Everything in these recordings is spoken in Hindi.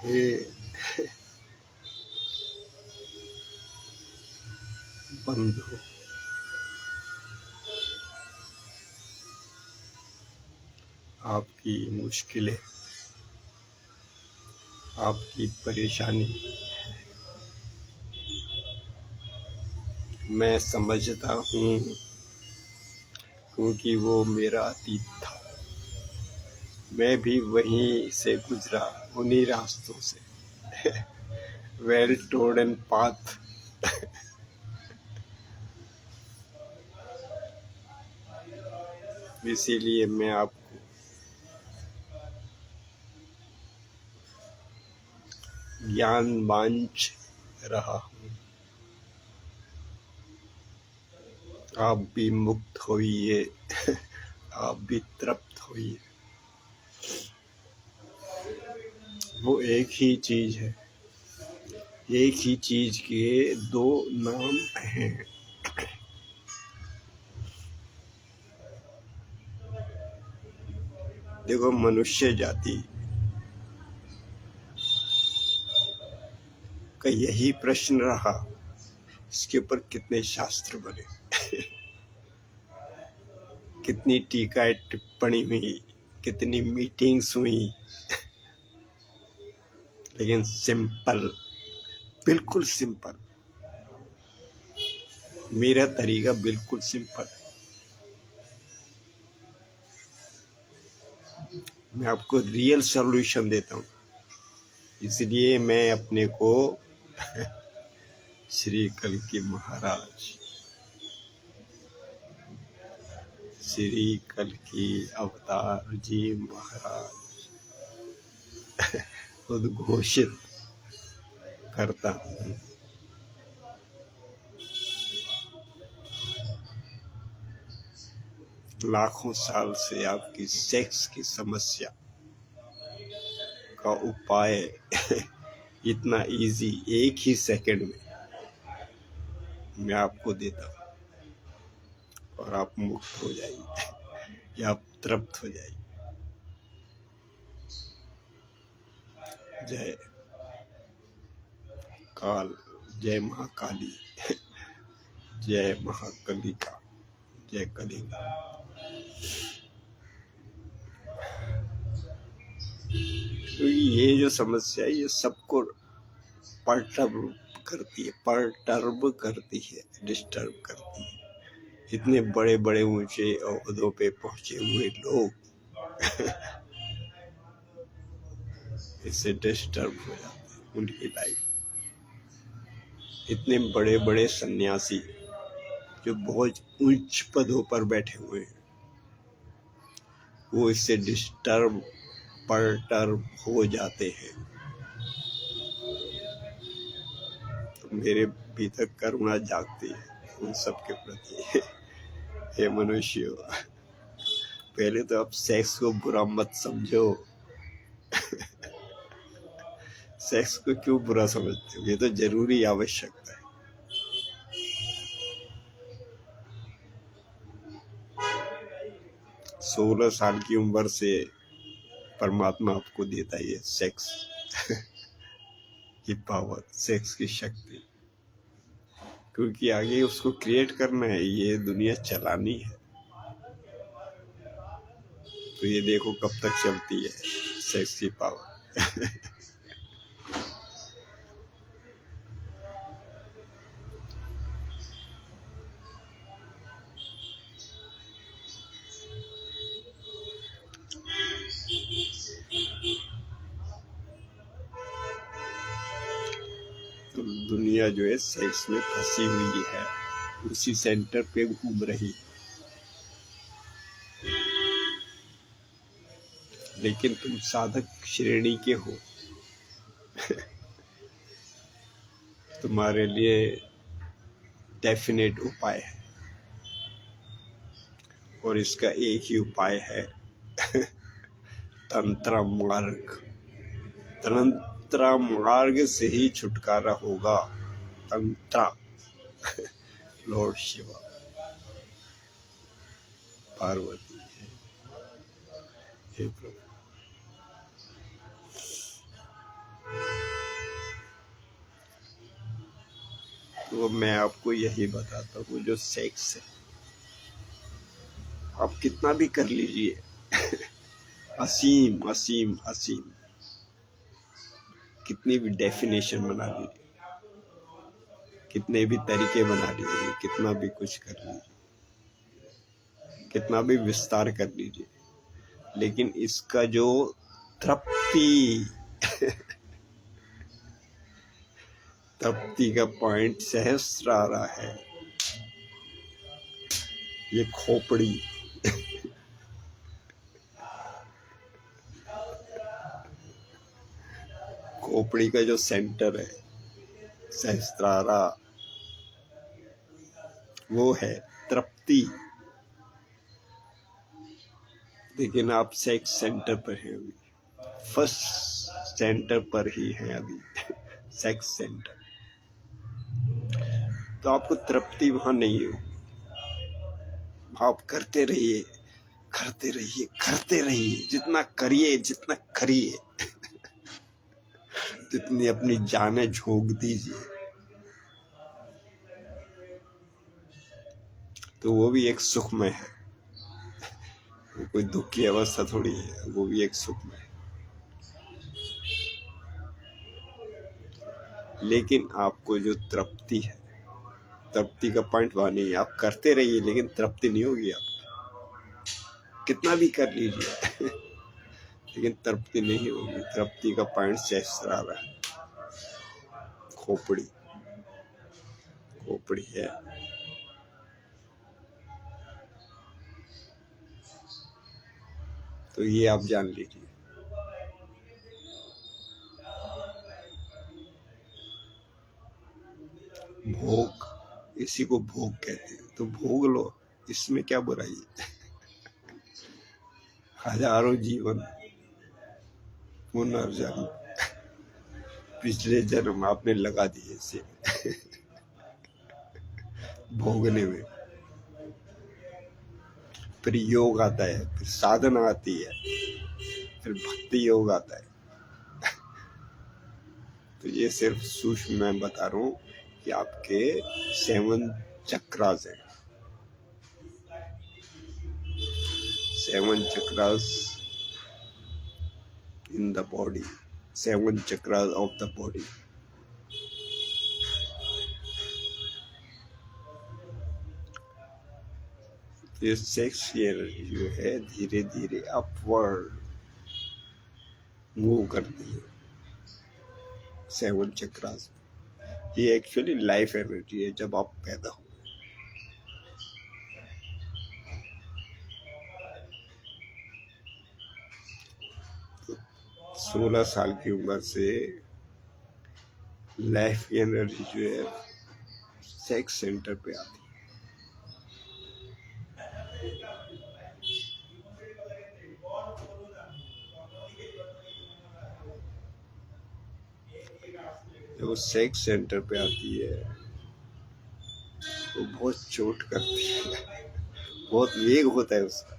हे बंधु, आपकी मुश्किलें, आपकी परेशानी मैं समझता हूँ, क्योंकि वो मेरा अतीत था। मैं भी वहीं से गुजरा, उन्हीं रास्तों से। Well trodden path. इसीलिए मैं आपको ज्ञान बांझ रहा हूँ। आप भी मुक्त होइए, आप भी तृप्त होइए। वो एक ही चीज है, एक ही चीज के दो नाम हैं। देखो, मनुष्य जाति का यही प्रश्न रहा, इसके ऊपर कितने शास्त्र बने, कितनी टीका टिप्पणी हुई, कितनी मीटिंग्स हुई, लेकिन सिंपल, बिल्कुल सिंपल। मेरा तरीका बिल्कुल सिंपल है। मैं आपको रियल सॉल्यूशन देता हूँ। इसलिए मैं अपने को श्री कल्कि महाराज, श्री कल्कि अवतार जी महाराज उद्घोषित करता हूँ। लाखों साल से आपकी सेक्स की समस्या का उपाय इतना इजी, एक ही सेकंड में मैं आपको देता हूँ, और आप मुक्त हो जाइए, या आप तृप्त हो जाइए। जय काल, जय महाकाली, जय महाकलिका, जय कलिका। तो ये जो समस्या है, ये सबको परटर्ब करती है, डिस्टर्ब करती है। इतने बड़े बड़े ऊंचे ओहदों पे पहुंचे हुए लोग इससे डिस्टर्ब हो जाते हैं, उनकी लाइफ। इतने बड़े बड़े सन्यासी जो बहुत उच्च पदों पर बैठे हुए हैं, वो इससे डिस्टर्ब, परटर्ब हो जाते हैं। तो मेरे भीतर करुणा जागती है उन सब के प्रति। हे मनुष्य, पहले तो आप सेक्स को बुरा मत समझो। सेक्स को क्यों बुरा समझते हो? ये तो जरूरी आवश्यकता है। 16 साल की उम्र से परमात्मा आपको देता है ये सेक्स की पावर, सेक्स की शक्ति, क्योंकि आगे उसको क्रिएट करना है, ये दुनिया चलानी है। तो ये देखो कब तक चलती है सेक्स की पावर। तो दुनिया जो है सेक्स में फंसी हुई है, उसी सेंटर पे घूम रही। लेकिन तुम साधक श्रेणी के हो, तुम्हारे लिए डेफिनेट उपाय है, और इसका एक ही उपाय है, तंत्र मार्ग। तंत्र मार्ग से ही छुटकारा होगा। तंत्र, लॉर्ड शिवा, पार्वती, हे प्रभु। तो मैं आपको यही बताता हूँ, जो सेक्स है आप कितना भी कर लीजिए, असीम असीम असीम, कितनी भी डेफिनेशन बना लीजिए, कितने भी तरीके बना लीजिए, कितना भी कुछ कर लीजिए, कितना भी विस्तार कर लीजिए, लेकिन इसका जो तृप्ति तृप्ति का पॉइंट सहस्त्रारा है, ये खोपड़ी, खोपड़ी का जो सेंटर है सहस्त्रारा, वो है तृप्ति। लेकिन आप सेक्स सेंटर पर हैं अभी, फर्स्ट सेंटर पर ही हैं अभी, सेक्स सेंटर। तो आपको तृप्ति वहां नहीं हो, आप करते रहिए करते रहिए करते रहिए, जितना करिए जितना करिए, जितनी अपनी जानें झोंक दीजिए, तो वो भी एक सुखमय है, वो कोई दुख की अवस्था थोड़ी है, वो भी एक सुखमय है। लेकिन आपको जो तृप्ति है, तृप्ति का पॉइंट वहां नहीं है। आप करते रहिए लेकिन तृप्ति नहीं होगी आपको, कितना भी कर लीजिए लेकिन तृप्ति नहीं होगी। तृप्ति का पॉइंट सहस्त्रारा है, खोपड़ी, खोपड़ी है। तो ये आप जान लीजिए। भोग, इसी को भोग कहते हैं, तो भोग लो, इसमें क्या बुराई है। हजारों जीवन, पुनर्जन्म, पिछले जन्म आपने लगा दिए इसे भोगने में। फिर योग आता है, फिर साधना आती है, फिर भक्ति योग आता है। तो ये सिर्फ सूक्ष्म मैं बता रहा हूँ कि आपके 7 चक्रास हैं, 7 chakras in the body, 7 chakras of the body. ये सेक्स एनर्जी जो है धीरे धीरे अपवर्ड मूव करती है 7 चक्रास। ये एक्चुअली लाइफ एनर्जी है। जब आप पैदा हो, तो 16 साल की उम्र से लाइफ एनर्जी जो है सेक्स सेंटर पे आती है। जब वो सेक्स सेंटर पे आती है तो बहुत चोट करती है, बहुत वेग होता है उसका,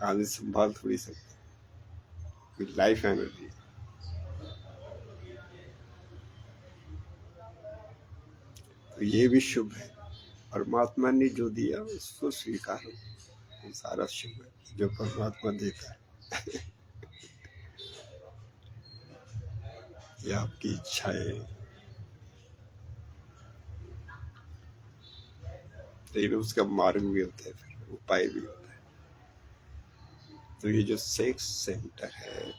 आदमी संभाल थोड़ी सकता। लाइफ एनर्जी, तो ये भी शुभ है। परमात्मा ने जो दिया उसको स्वीकारो, वो सारा शुभ है जो परमात्मा देता है। ये आपकी इच्छा है, लेकिन उसका मार्ग भी होता है, फिर उपाय भी होता है। तो ये जो सेक्स सेंटर है,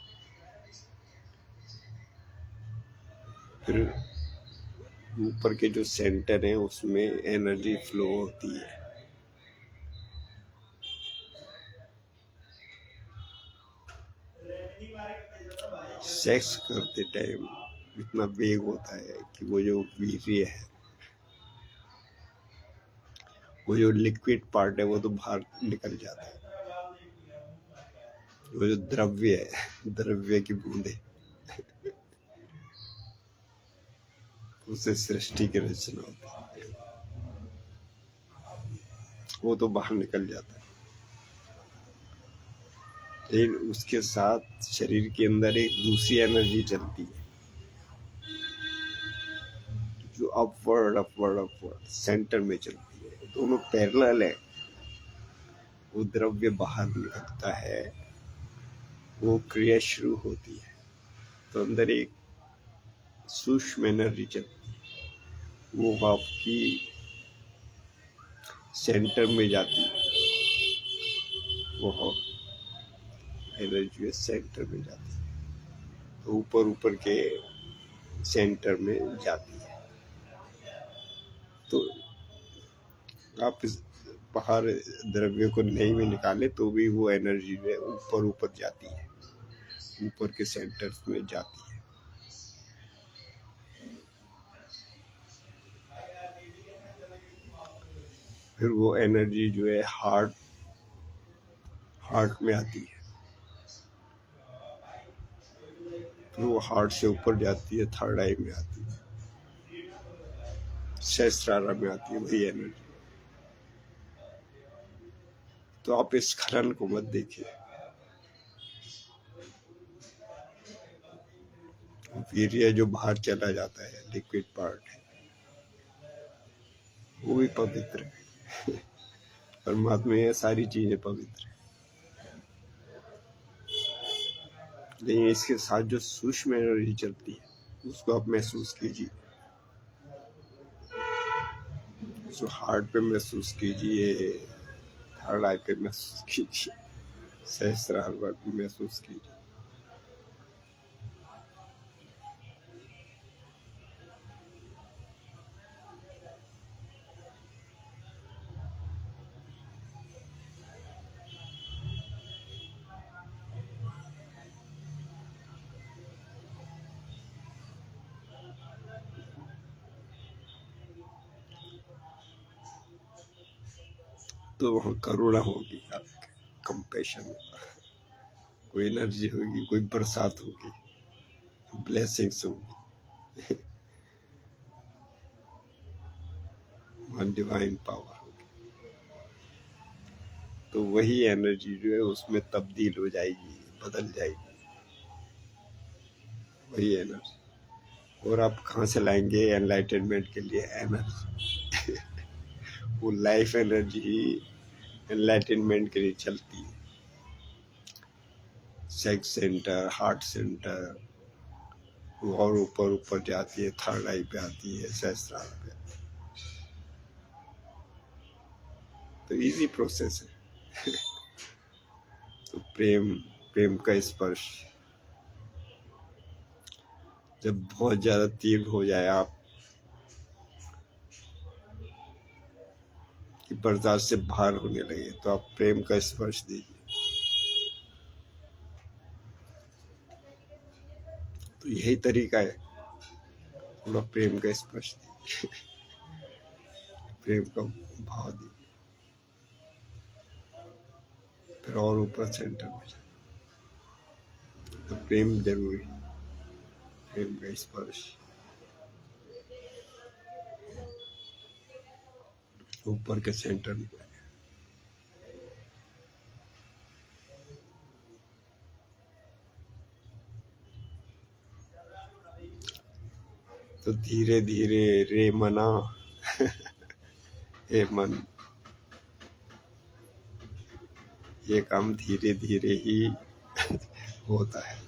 फिर ऊपर के जो सेंटर है उसमें एनर्जी फ्लो होती है। सेक्स करते टाइम इतना वेग होता है कि वो जो वीर्य है, वो जो लिक्विड पार्ट है वो तो बाहर निकल जाता है। वो जो द्रव्य है, द्रव्य की बूंदे, उससे सृष्टि की रचना होती है, वो तो बाहर निकल जाता है। लेकिन उसके साथ शरीर के अंदर एक दूसरी एनर्जी चलती है जो अपवर्ड अपवर्ड अपवर्ड सेंटर में चलती है। दोनों पैरेलल है। वो द्रव्य बाहर निकलता है, वो क्रिया शुरू होती है, तो अंदर एक सूक्ष्म एनर्जी चलती है, वो आपकी सेंटर में जाती है। वो एनर्जी सेंटर में जाती है, तो ऊपर ऊपर के सेंटर में जाती है। तो आप इस बाहर द्रव्य को नहीं में निकाले तो भी वो एनर्जी है ऊपर ऊपर जाती है, ऊपर के सेंटर्स में जाती है। फिर वो एनर्जी जो है हार्ट में आती है, फिर वो हार्ट से ऊपर जाती है, थर्ड आई में आती है, सहस्त्रार में आती है वही एनर्जी। तो आप इस खलन को मत देखिए। वीर्य जो बाहर चला जाता है, लिक्विड पार्ट है, वो भी पवित्र है। परमात्मा ये सारी चीजें पवित्र है, लेकिन इसके साथ जो सूक्ष्म एनर्जी चलती है उसको आप महसूस कीजिए। उसको हार्ट पे महसूस कीजिए, थर्ड आई पे महसूस कीजिए, सहस्त्रार पे महसूस कीजिए। तो वहाँ करुणा होगी, आपके कंपैशन होगा, कोई एनर्जी होगी, कोई बरसात होगी, ब्लेसिंग्स होगी, वहाँ डिवाइन पावर होगी। तो वही एनर्जी जो है उसमें तब्दील हो जाएगी, बदल जाएगी वही एनर्जी। और आप कहाँ से लाएंगे एनलाइटनमेंट के लिए एनर्जी? वो लाइफ एनर्जी ही एनलाइटनमेंट के लिए चलती है। सेक्स सेंटर, हार्ट सेंटर, वो और ऊपर ऊपर जाती है, थर्ड आई पे आती है, सहस्त्रार पे। तो इजी प्रोसेस है। तो प्रेम का स्पर्श जब बहुत ज्यादा तीव्र हो जाए, आप कि बर्दाश्त से बाहर होने लगे, तो आप प्रेम का स्पर्श दीजिए। तो यही तरीका है, थोड़ा प्रेम का स्पर्श दीजिए, प्रेम का भाव दीजिए, फिर और ऊपर सेंटर में जाए। तो प्रेम जरूरी, प्रेम का स्पर्श ऊपर के सेंटर में। तो धीरे धीरे रे मना, हे मन, ये काम धीरे धीरे ही होता है,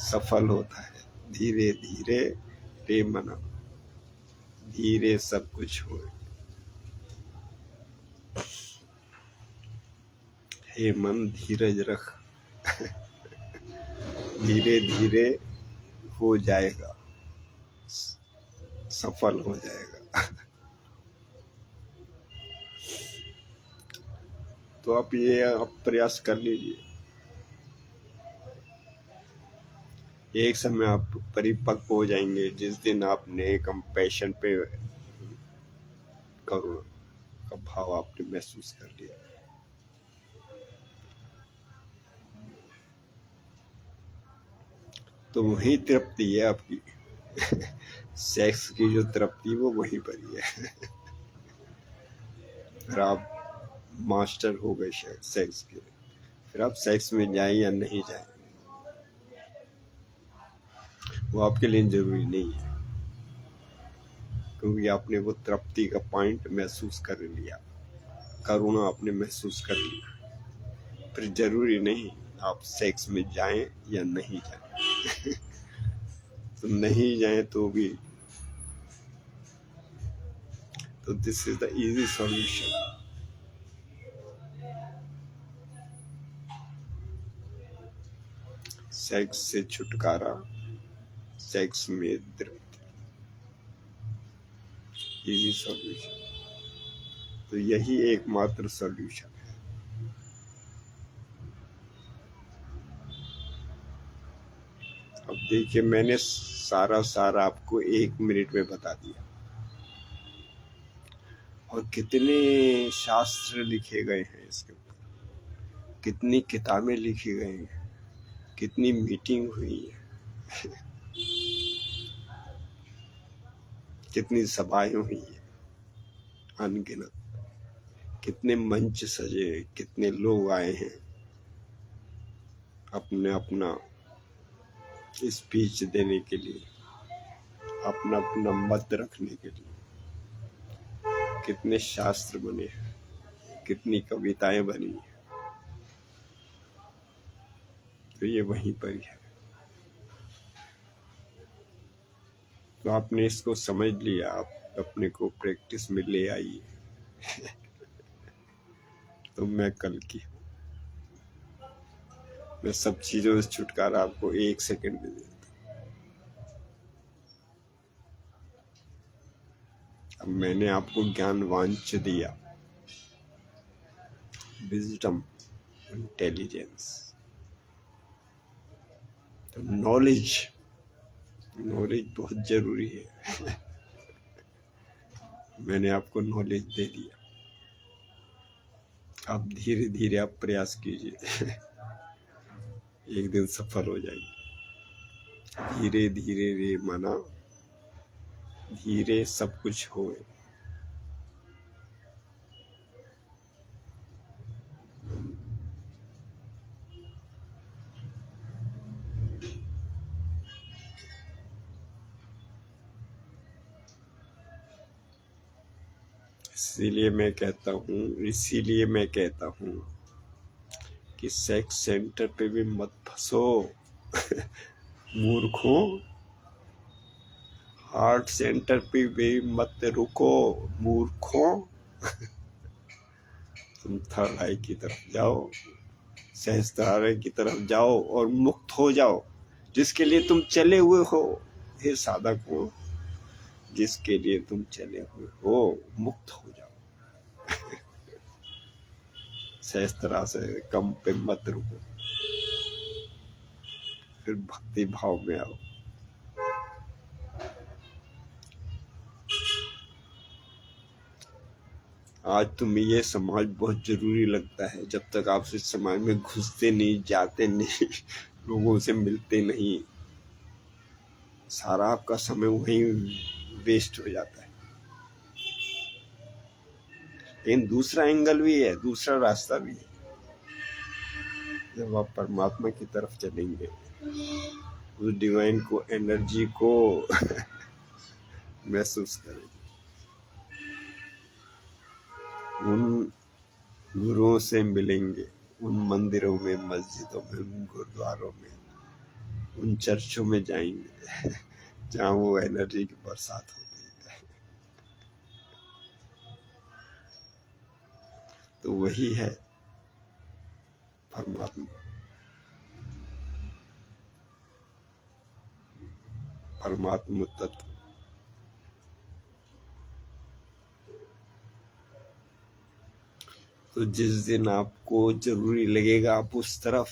सफल होता है। धीरे धीरे रे मना, धीरे सब कुछ हो। हे मन धीरज रख, धीरे धीरे हो जाएगा, सफल हो जाएगा। तो आप ये आप प्रयास कर लीजिए, एक समय आप परिपक्व हो जाएंगे जिस दिन आपने कंपैशन पे करुणा का भाव आपने महसूस कर लिया। तो वही तृप्ति है आपकी। सेक्स की जो तृप्ति वो वहीं पर ही है। फिर आप मास्टर हो गए सेक्स के, फिर आप सेक्स में जाएं या नहीं जाएं, वो आपके लिए जरूरी नहीं है, क्योंकि आपने वो तृप्ति का पॉइंट महसूस कर लिया, करुणा आपने महसूस कर लिया। फिर जरूरी नहीं आप सेक्स में जाएं या नहीं जाएं। तो नहीं जाएं तो भी, तो this is the easy solution. Sex से छुटकारा, सेक्स में तृप्ति, इजी सॉल्यूशन। तो यही एकमात्र सॉल्यूशन है। अब देखिए, मैंने सारा आपको 1 मिनट में बता दिया, और कितने शास्त्र लिखे गए हैं इसके ऊपर, कितनी किताबें लिखी गई हैं, कितनी मीटिंग हुई है, कितनी सभाएं हुई है, अनगिनत, कितने मंच सजे, कितने लोग आए हैं अपने अपना स्पीच देने के लिए, अपना अपना मत रखने के लिए। कितने शास्त्र बने हैं, कितनी कविताएं बनी हैं। तो ये वहीं पर ही है। तो आपने इसको समझ लिया, आप अपने को प्रैक्टिस में ले आइए। तो मैं कल की हूँ, मैं सब चीजों से छुटकारा आपको 1 सेकंड में देता। अब मैंने आपको ज्ञान वांच दिया, विजडम, इंटेलिजेंस, तो नॉलेज बहुत जरूरी है। मैंने आपको नॉलेज दे दिया। अब धीरे धीरे आप प्रयास कीजिए, एक दिन सफल हो जाएगी। धीरे धीरे रे मना, धीरे सब कुछ होए। इसीलिए मैं कहता हूँ कि सेक्स सेंटर पे भी मत फंसो। मूर्खों, हार्ट सेंटर पे भी मत रुको मूर्खों। तुम थर्ड आई की तरफ जाओ, सहस्त्रार की तरफ जाओ और मुक्त हो जाओ, जिसके लिए तुम चले हुए हो। हे साधक हो, जिसके लिए तुम चले हुए हो, मुक्त हो जाओ। सहस्त्रा से कम पे मत रुको, फिर भक्ति भाव में आओ। आज तुम्हें ये समाज बहुत जरूरी लगता है, जब तक आप इस समाज में घुसते नहीं, जाते नहीं, लोगों से मिलते नहीं, सारा आपका समय वहीं वेस्ट हो जाता है। लेकिन दूसरा एंगल भी है, दूसरा रास्ता भी है। जब आप परमात्मा की तरफ चलेंगे, उस डिवाइन को, एनर्जी को महसूस करेंगे, उन गुरुओं से मिलेंगे, उन मंदिरों में, मस्जिदों में, उन गुरुद्वारों में, उन चर्चों में जाएंगे जहाँ वो एनर्जी की बरसात होती है। तो वही है परमात्मा, परमात्मा तत्व। तो जिस दिन आपको जरूरी लगेगा, आप उस तरफ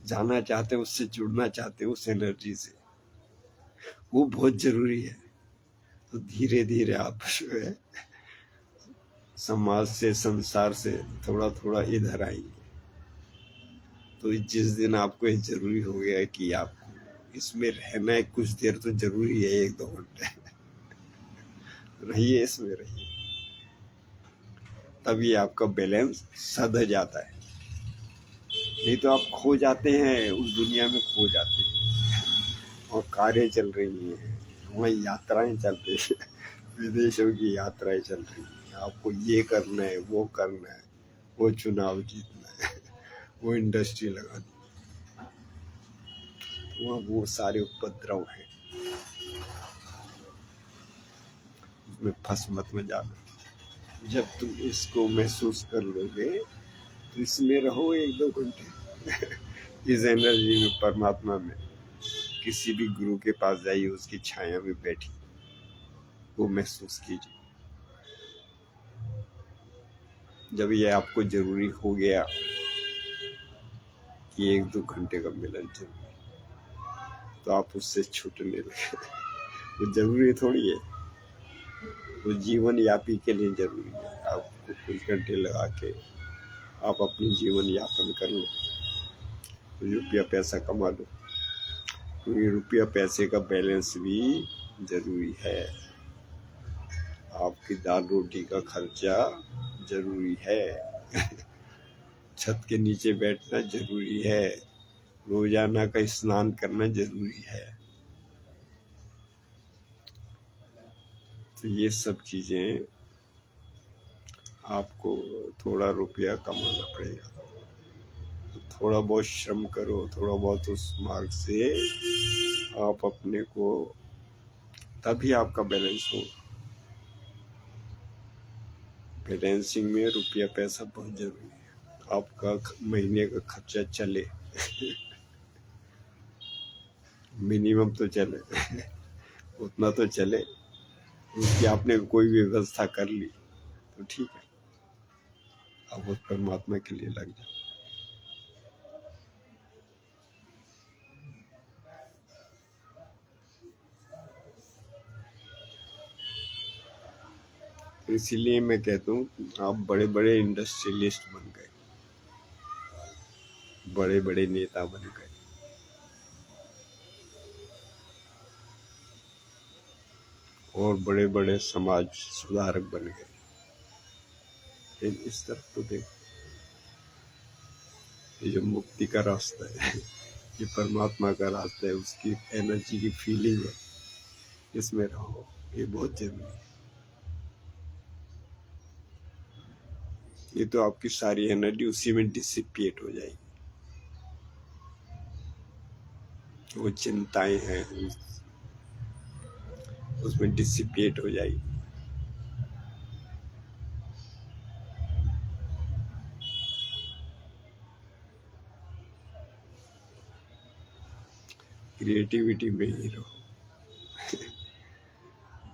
जाना चाहते हैं, उससे जुड़ना चाहते हैं, उस एनर्जी से, वो बहुत जरूरी है। तो धीरे धीरे आप जो है समाज से, संसार से थोड़ा थोड़ा इधर आएंगे। तो जिस दिन आपको ये जरूरी हो गया कि आपको इसमें रहना है कुछ देर, तो जरूरी है 1-2 घंटे रहिए, इसमें रहिए, तभी आपका बैलेंस सध जाता है। नहीं तो आप खो जाते हैं, उस दुनिया में खो जाते हैं। और कारें चल रही हैं, वहाँ यात्राएं चल रही हैं, विदेशों की यात्राएं चल रही हैं। आपको ये करना है, वो करना है, वो चुनाव जीतना है, वो इंडस्ट्री लगानी, वहाँ वो सारे उपद्रव हैं, उसमें फंस मत में जाना। जब तुम इसको महसूस कर लोगे तो इसमें रहो 1-2 घंटे इस एनर्जी में, परमात्मा में। किसी भी गुरु के पास जाइए, उसकी छाया में बैठी, वो महसूस कीजिए। जब ये आपको जरूरी हो गया कि 1-2 घंटे का मिलन जरूरी, तो आप उससे छूटने लगे। वो जरूरी थोड़ी है, वो जीवन यापी के लिए जरूरी है। आपको कुछ घंटे लगा के आप अपनी जीवन यापन कर लो, रुपया पैसा कमा लो, क्योंकि रुपया पैसे का बैलेंस भी जरूरी है। आपकी दाल रोटी का खर्चा जरूरी है। छत के नीचे बैठना जरूरी है, रोजाना का स्नान करना जरूरी है। तो ये सब चीजें आपको थोड़ा रुपया कमाना पड़ेगा, तो थोड़ा बहुत श्रम करो, थोड़ा बहुत उस मार्ग से आप अपने को, तभी आपका बैलेंस हो। बैलेंसिंग में रुपया पैसा बहुत जरूरी है। आपका महीने का खर्चा चले, मिनिमम तो चले, उतना तो चले, उसकी आपने कोई व्यवस्था कर ली तो ठीक है, अब उस परमात्मा के लिए लग जाओ। तो इसीलिए मैं कहता हूँ आप बड़े बड़े इंडस्ट्रियलिस्ट बन गए, बड़े बड़े नेता बन गए, और बड़े बड़े समाज सुधारक बन गए। लेकिन इस तरफ तो देखो, ये जो मुक्ति का रास्ता है, ये परमात्मा का रास्ता है, उसकी एनर्जी की फीलिंग है, इसमें रहो, ये बहुत जरूरी है। ये तो आपकी सारी एनर्जी उसी में डिसिपिएट हो जाएगी। वो चिंताएं हैं उसमें डिसिपिएट हो जाएगी। क्रिएटिविटी में ही रहो।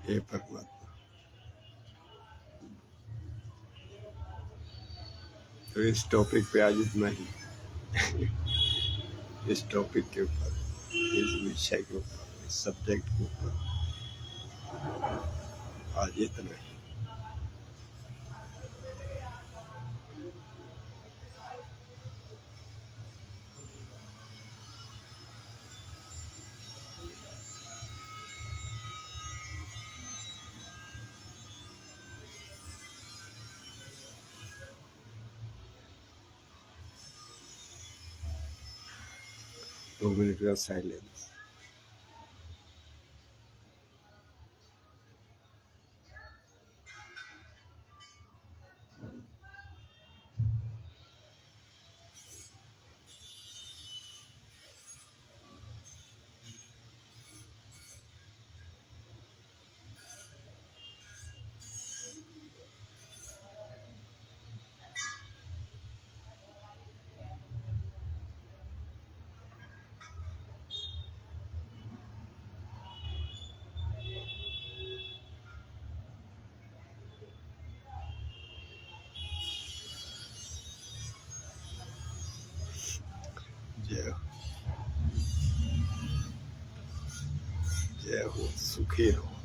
हे परमात्मा, तो इस टॉपिक पे आज इतना ही। इस टॉपिक के ऊपर, इस विषय के ऊपर, इस सब्जेक्ट के ऊपर आज इतना ही। दो मिनट का साइलेंस। जय हो, जय हो, सुखी रहो।